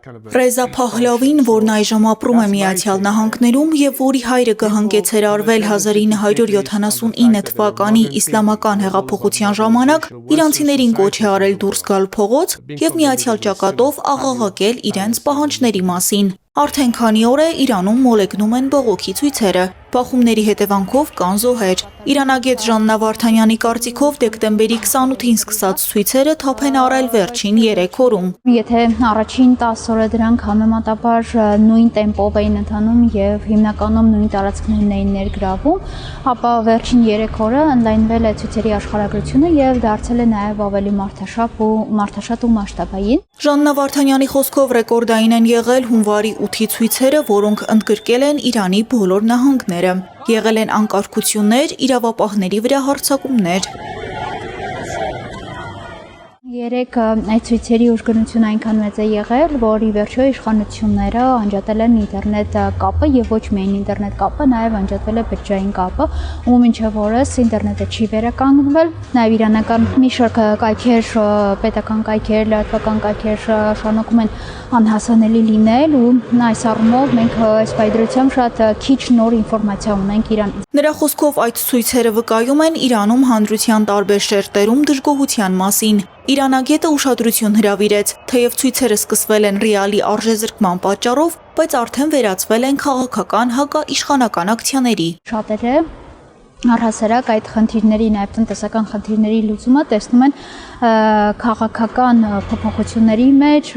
Ռեզա Փահլավին, որն այժմ ապրում է Միացյալ Նահանգներում եւ որի հայրը կհանգեցեր արվել 1979 թվականի իսլամական հեղափոխության ժամանակ, իրանցիներին կոչ է արել դուրս գալ փողոց եւ միացյալ ճակատով աղաղակել իրենց պահանջների մասին։ Արդեն քանի օր է Իրանում մոլեգնում են բողոքի ցույցերը։ Բախումների հետևանքով կան զոհեր։ Իրանագետ Ժաննա Վարդանյանի կարծիքով դեկտեմբերի 28-ին սկսած ցույցերը թափ են առել վերջին 3 օրում։ Եթե առաջին 10 օրը դրանք համեմատաբար նույն տեմպով էին ընթանում եւ հիմնականում նույն տարածքներն էին ներգրավում, ապա վերջին 3 օրը ընդլայնվել է ցույցերի աշխարհագրությունը եւ դարձել է նաեւ ավելի մարդաշատ ու մասշտաբային։ Ժաննա Վարդանյանի խոսքով ռեկորդային են եղել հունվարի 8-ի ցույցերը, որոնք ընդգրկել են Իրանի բոլոր նահանգները։ Եղել են անկարգություններ, իրավապահների վրա հարձակումներ։ Երեք այդ ցույցերի ուժգնությունը այնքան մեծ է եղել, որ ի վերջո իշխանությունները անջատել են ինտերնետ կապը եւ ոչ միայն ինտերնետ կապը, նաեւ անջատվել է բջջային կապը, ու մինչեւ օրս ինտերնետը չի վերականգնվել։ Նաեւ իրանական մի շարք կայքեր, պետական կայքեր, լրատվական կայքեր շարունակում են անհասանելի լինել, ու այս առումով մենք այս պայդրությամբ շատ քիչ նոր ինֆորմացիա ունենք Իրանից։ Նրա խոսքով այդ ցույցերը վկայում են Իրանում հանրության տարբեր շերտերում դժգոհության մասին։ Իրանագետը ուշադրություն հրավիրեց, թեև ցույցերը սկսվել են ռեալի արժեզրկման պատճառով, բայց արդեն վերածվել են քաղաքական հակաիշխանական ակցիաների։ Շատերը առհասարակ այդ խնդիրների, նաև տնտեսական խնդիրների լուծումը տեսնում են քաղաքական փոփոխությունների մեջ,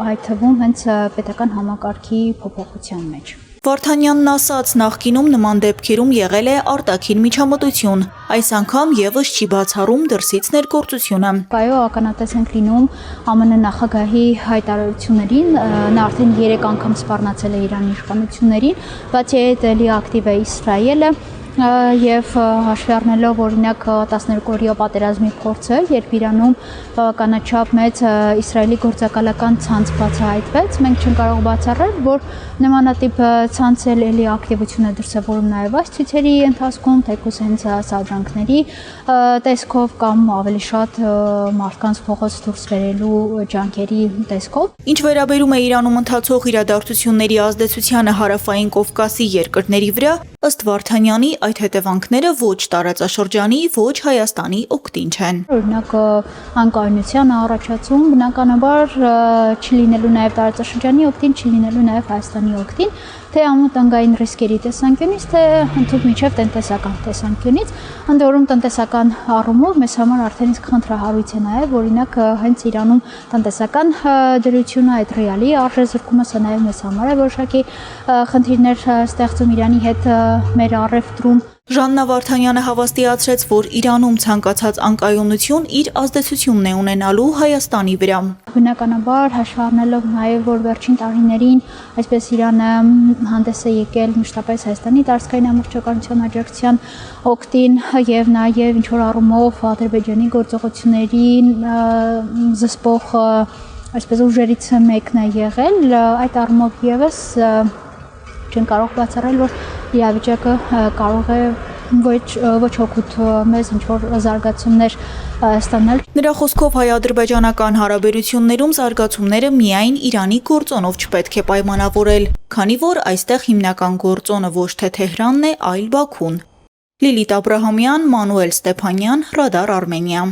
այդ թվում հենց պետական համակարգի փոփոխության մեջ։ Վարդանյանն ասաց, նախկինում նման դեպքերում եղել է արտաքին միջամտություն, այս անգամ եւս չի բացառում դրսից ներգործությունը։ Այո, ականատես ենք լինում ԱՄՆ նախագահի հայտարարություններին, նա արդեն 3 անգամ սպառնացել է Իրանի իշխանություններին, բացի այդ էլի ակտիվ է Իսրայելը եւ հաշվի առնելով օրինակ 12-օրյա պատերազմի փորձը, երբ Իրանում բավականաչափ մեծ Իսրայելի գործակալական ցանց բացահայտվեց, մենք չենք կարող բացառել, որ նմանատիպ ցանցել էլի ակտիվություն է դրսևորում նաեւ այս ցույցերի ընթացքում, թեկուզ հենց սադրանքների տեսքով կամ ավելի շատ մարդկանց փողոց դուրս բերելու ջանքերի տեսքով։ Ինչ վերաբերում է Իրանում ընթացող իրադարձությունների ազդեցությանը Հարավային Կովկասի երկրների վրա, ըստ Վարդանյանի, այդ հետևանքները ոչ տարածաշրջանի, ոչ Հայաստանի օգտին չեն։ Օրինակ անկայունության առաջացում բնականաբար չլինելու նաև տարածաշրջանի օգտին, չլինելու նաև Հայաստանի օգտին, թե անվտանգային ռիսկերի տեսանկյունից, թե ընդհանուր միջև տնտեսական տեսանկյունից, ընդ որում տնտեսական առումով մեզ համար արդեն իսկ խնդրահարույց է նաև, օրինակ հենց Իրանում տնտեսական դրությունը, այդ ռեալի արժեզրկումը, սա նաև մեզ համար է որոշակի խնդիրներ ստեղծում Իրանի հետ մեր առևտրում։ Ժաննա Վարդանյանը հավաստիացրեց, որ Իրանում ցանկացած անկայունություն իր ազդեցությունն է ունենալու Հայաստանի վրա։ Բնականաբար հաշվի առնելով նաև, որ վերջին տարիներին այսպես Իրանը հանդես է եկել մշտապես Հայաստանի տարածքային ամբողջականության աջակցության օգտին եւ նաև ինչ որ առումով Ադրբեջանի գործողություններին զսպող այսպես ուժերից մեկն է եղել, այդ առումով եւս չեն կարող բացառել, որ իրավիճակը կարող է ոչ օգուտ մեզ ինչ-որ զարգացումներ ստանալ։ Նրա խոսքով հայ-ադրբեջանական հարաբերություններում զարգացումները միայն Իրանի գործոնով չպետք է պայմանավորել, քանի որ այստեղ հիմնական գործոնը ոչ թե Թեհրանն է, այլ Բաքուն։ Լիլիթ Աբրահամյան, Մանուել Ստեփանյան, Ռադար Արմենիա։